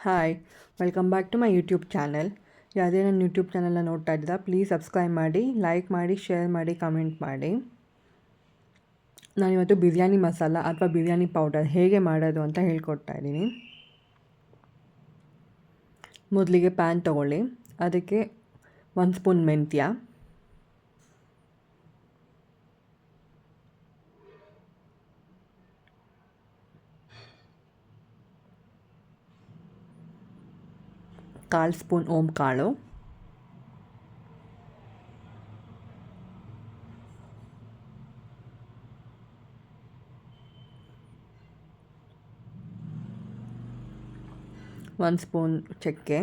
Hi, welcome back to my YouTube channel. ಯಾವುದೇ ನನ್ನ YouTube ಚಾನಲ್ನ ನೋಡ್ತಾ ಇದ್ದೀರಾ, ಪ್ಲೀಸ್ ಸಬ್ಸ್ಕ್ರೈಬ್ ಮಾಡಿ, ಲೈಕ್ ಮಾಡಿ, ಶೇರ್ ಮಾಡಿ, ಕಮೆಂಟ್ ಮಾಡಿ. ನಾನಿವತ್ತು ಬಿರಿಯಾನಿ ಮಸಾಲ ಅಥವಾ ಬಿರಿಯಾನಿ ಪೌಡರ್ ಹೇಗೆ ಮಾಡೋದು ಅಂತ ಹೇಳ್ಕೊಡ್ತಾ ಇದ್ದೀನಿ. ಮೊದಲಿಗೆ ಪ್ಯಾನ್ ತೊಗೊಳ್ಳಿ, ಅದಕ್ಕೆ 1 ಸ್ಪೂನ್ ಮೆಂತ್ಯ, ಕಾಲು ಸ್ಪೂನ್ ಓಂ ಕಾಳು, ಒಂದು ಸ್ಪೂನ್ ಚಕ್ಕೆ.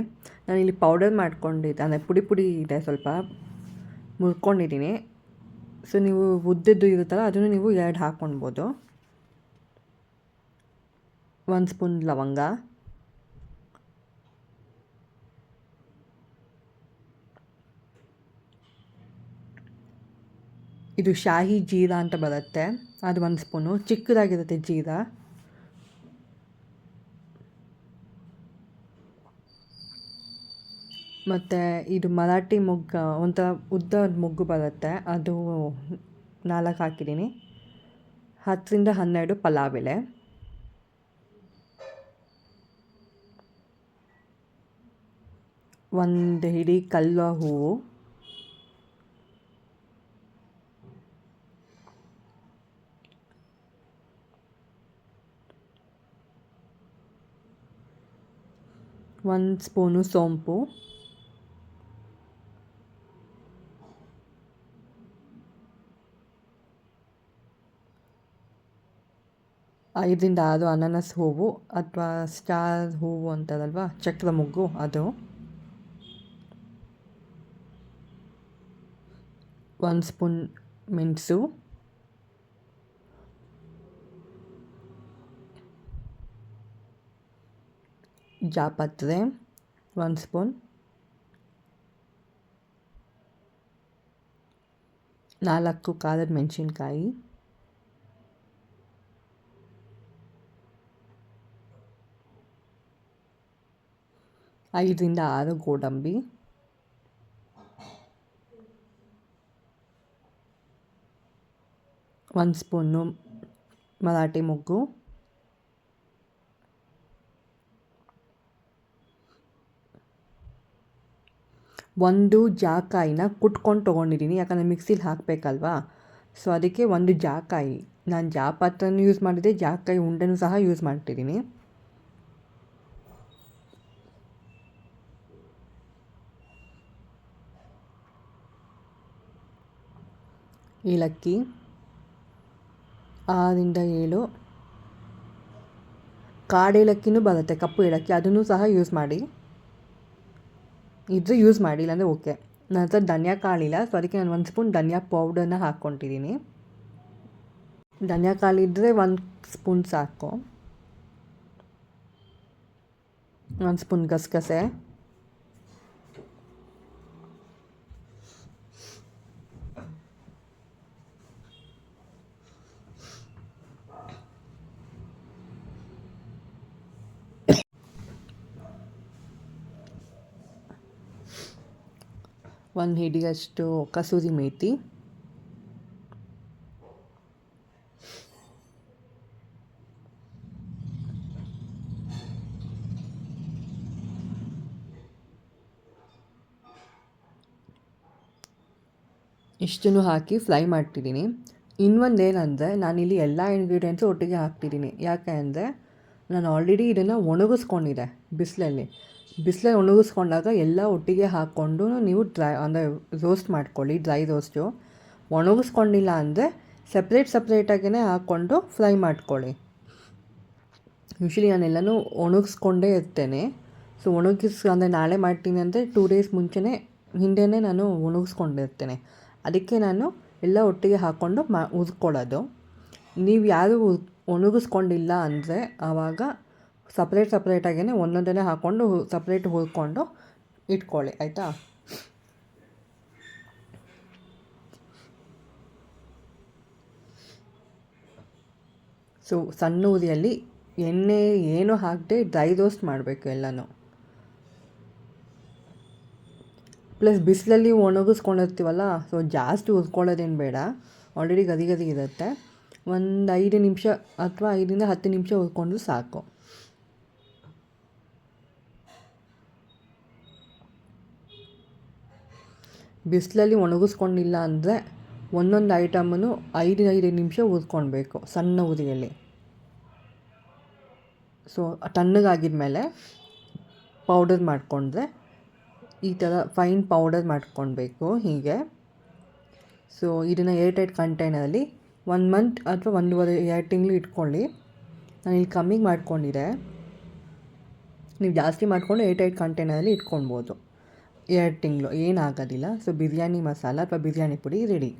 ನಾನಿಲ್ಲಿ ಪೌಡರ್ ಮಾಡ್ಕೊಂಡಿದ್ದೆ, ಅಂದರೆ ಪುಡಿ ಇದೆ, ಸ್ವಲ್ಪ ಮುರ್ಕೊಂಡಿದ್ದೀನಿ. ಸೊ ನೀವು ಉದ್ದಿದ್ದು ಇರುತ್ತಲ್ಲ, ಅದನ್ನು ನೀವು 2 ಹಾಕ್ಕೊಳ್ಬೋದು. 1 ಸ್ಪೂನ್ ಲವಂಗ, ಇದು ಶಾಹಿ ಜೀರಾ ಅಂತ ಬರುತ್ತೆ, ಅದು 1 ಸ್ಪೂನು, ಚಿಕ್ಕದಾಗಿರುತ್ತೆ ಜೀರಾ. ಮತ್ತು ಇದು ಮರಾಠಿ ಮೊಗ್ಗು, ಒಂಥರ ಉದ್ದ ಮೊಗ್ಗು ಬರುತ್ತೆ, ಅದು 4 ಹಾಕಿದ್ದೀನಿ. 10ರಿಂದ 12 ಪಲಾವ್ ಎಲೆ, ಒಂದು ಹಿಡಿ ಕಲ್ಲುವ ಹೂವು, ಒಂದು ಸ್ಪೂನು ಸೋಂಪು, ಐದರಿಂದ 6 ಅನಾನಸ್ ಹೂವು ಅಥವಾ ಸ್ಟಾರ್ ಹೂವು ಅಂತಾರಲ್ವ, ಚಕ್ರ ಮೊಗ್ಗು, ಅದು 1 ಸ್ಪೂನ್ ಮೆಣಸು, ಜಾಪತ್ರೆ 1 ಸ್ಪೂನ್, 4 ಖಾರದ ಮೆಣಸಿನ್ಕಾಯಿ, 5ರಿಂದ 6 ಗೋಡಂಬಿ, 1 ಸ್ಪೂನು ಮರಾಠಿ ಮೊಗ್ಗು, ಒಂದು ಜಾಕಾಯಿನ ಕುಟ್ಕೊಂಡು ತೊಗೊಂಡಿದ್ದೀನಿ, ಯಾಕಂದರೆ ಮಿಕ್ಸಿಲಿ ಹಾಕಬೇಕಲ್ವಾ. ಸೊ ಅದಕ್ಕೆ 1 ಜಾಕಾಯಿ, ನಾನು ಜಾಪತ್ರನೂ ಯೂಸ್ ಮಾಡಿದ್ದೆ, ಜಾಕಾಯಿ ಉಂಡೆನೂ ಸಹ ಯೂಸ್ ಮಾಡ್ತಿದ್ದೀನಿ. ಏಲಕ್ಕಿ 6ರಿಂದ 7, ಕಾಡೇಲಕ್ಕಿನೂ ಬರುತ್ತೆ, ಕಪ್ಪು ಏಲಕ್ಕಿ, ಅದನ್ನು ಸಹ ಯೂಸ್ ಮಾಡಿ, ಇದ್ರೆ ಯೂಸ್ ಮಾಡಿ, ಇಲ್ಲಾಂದರೆ ಓಕೆ. ನನ್ನ ಹತ್ರ ಧನಿಯಾ ಕಾಳಿಲ್ಲ, ಸೊ ಅದಕ್ಕೆ ನಾನು 1 ಸ್ಪೂನ್ ಧನಿಯಾ ಪೌಡರ್ನ ಹಾಕ್ಕೊತಿದ್ದೀನಿ. ಧನಿಯಾ ಕಾಳಿದ್ದರೆ 1 ಸ್ಪೂನ್ ಸಾಕು. 1 ಸ್ಪೂನ್ ಗಸಗಸೆ, ಒಂದು ಹಿಡಿಯಷ್ಟು ಕಸೂರಿ ಮೇಥಿ, ಇಷ್ಟನ್ನು ಹಾಕಿ ಫ್ರೈ ಮಾಡ್ತಿದ್ದೀನಿ. ಇನ್ನೊಂದೇನೆಂದರೆ, ನಾನಿಲ್ಲಿ ಎಲ್ಲ ಇಂಗ್ರೀಡಿಯೆಂಟ್ಸು ಒಟ್ಟಿಗೆ ಹಾಕ್ತಿದ್ದೀನಿ. ಯಾಕೆ ಅಂದರೆ ನಾನು ಆಲ್ರೆಡಿ ಇದನ್ನು ಒಣಗಿಸ್ಕೊಂಡಿದ್ದೆ ಬಿಸಿಲಲ್ಲಿ ಒಣಗಿಸ್ಕೊಂಡಾಗ ಎಲ್ಲ ಒಟ್ಟಿಗೆ ಹಾಕ್ಕೊಂಡು ನೀವು ಅಂದರೆ ರೋಸ್ಟ್ ಮಾಡ್ಕೊಳ್ಳಿ, ಡ್ರೈ ರೋಸ್ಟು. ಒಣಗಿಸ್ಕೊಂಡಿಲ್ಲ ಅಂದರೆ ಸಪ್ರೇಟಾಗಿಯೇ ಹಾಕ್ಕೊಂಡು ಫ್ರೈ ಮಾಡ್ಕೊಳ್ಳಿ. ಯೂಶ್ವಲಿ ನಾನೆಲ್ಲನೂ ಒಣಗಿಸ್ಕೊಂಡೇ ಇರ್ತೇನೆ. ಸೊ ಅಂದರೆ ನಾಳೆ ಮಾಡ್ತೀನಿ ಅಂದರೆ 2 ಡೇಸ್ ಹಿಂದೆಯೇ ನಾನು ಒಣಗಿಸ್ಕೊಂಡಿರ್ತೇನೆ. ಅದಕ್ಕೆ ನಾನು ಎಲ್ಲ ಒಟ್ಟಿಗೆ ಹಾಕ್ಕೊಂಡು ಹುರ್ಕೊಳ್ಳೋದು. ನೀವು ಯಾರು ಒಣಗಿಸ್ಕೊಂಡಿಲ್ಲ ಅಂದರೆ ಆವಾಗ ಸಪ್ರೇಟಾಗಿಯೇ ಒಂದೊಂದನ್ನೇ ಹಾಕ್ಕೊಂಡು ಸಪ್ರೇಟ್ ಹುರ್ಕೊಂಡು ಇಟ್ಕೊಳ್ಳಿ, ಆಯಿತಾ. ಸೊ ಸಣ್ಣ ಉರಿಯಲ್ಲಿ ಎಣ್ಣೆ ಏನೂ ಹಾಕದೆ ಡ್ರೈ ರೋಸ್ಟ್ ಮಾಡಬೇಕು ಎಲ್ಲನೂ. ಪ್ಲಸ್ ಬಿಸಿಲಲ್ಲಿ ಒಣಗಿಸ್ಕೊಂಡಿರ್ತೀವಲ್ಲ, ಸೊ ಜಾಸ್ತಿ ಹುರ್ಕೊಳ್ಳೋದೇನು ಬೇಡ, ಆಲ್ರೆಡಿ ಗದಿ ಗದಿ ಇರುತ್ತೆ. ಒಂದು 5 ನಿಮಿಷ ಅಥವಾ 5ರಿಂದ 10 ನಿಮಿಷ ಹುರ್ಕೊಂಡ್ರು ಸಾಕು. ಬಿಸಿಲಲ್ಲಿ ಒಣಗಿಸ್ಕೊಂಡಿಲ್ಲ ಅಂದರೆ ಒಂದೊಂದು ಐಟಮನ್ನು 5 ನಿಮಿಷ ಹುರ್ಕೊಳ್ಬೇಕು ಸಣ್ಣ ಉರಿಯಲ್ಲಿ. ಸೊ ತಣ್ಣಗಾಗಿದ್ಮೇಲೆ ಪೌಡರ್ ಮಾಡಿಕೊಂಡ್ರೆ ಈ ಥರ ಫೈನ್ ಪೌಡರ್ ಮಾಡ್ಕೊಳ್ಬೇಕು ಹೀಗೆ. ಸೊ ಇದನ್ನು ಏರ್ಟೈಟ್ ಕಂಟೈನರಲ್ಲಿ 1 ಮಂತ್ ಅಥವಾ 1.5-2 ತಿಂಗಳು ಇಟ್ಕೊಳ್ಳಿ. ನಾನು ಇಲ್ಲಿ ಕಮ್ಮಿ ಮಾಡ್ಕೊಂಡಿದ್ದೆ, ನೀವು ಜಾಸ್ತಿ ಮಾಡಿಕೊಂಡು ಏರ್ಟೈಟ್ ಕಂಟೈನರಲ್ಲಿ ಇಟ್ಕೊಳ್ಬೋದು. 2 ತಿಂಗಳು ಏನಾಗೋದಿಲ್ಲ. ಸೊ ಬಿರಿಯಾನಿ ಮಸಾಲ ಅಥವಾ ಬಿರಿಯಾನಿ ಪುಡಿ ರೆಡಿ.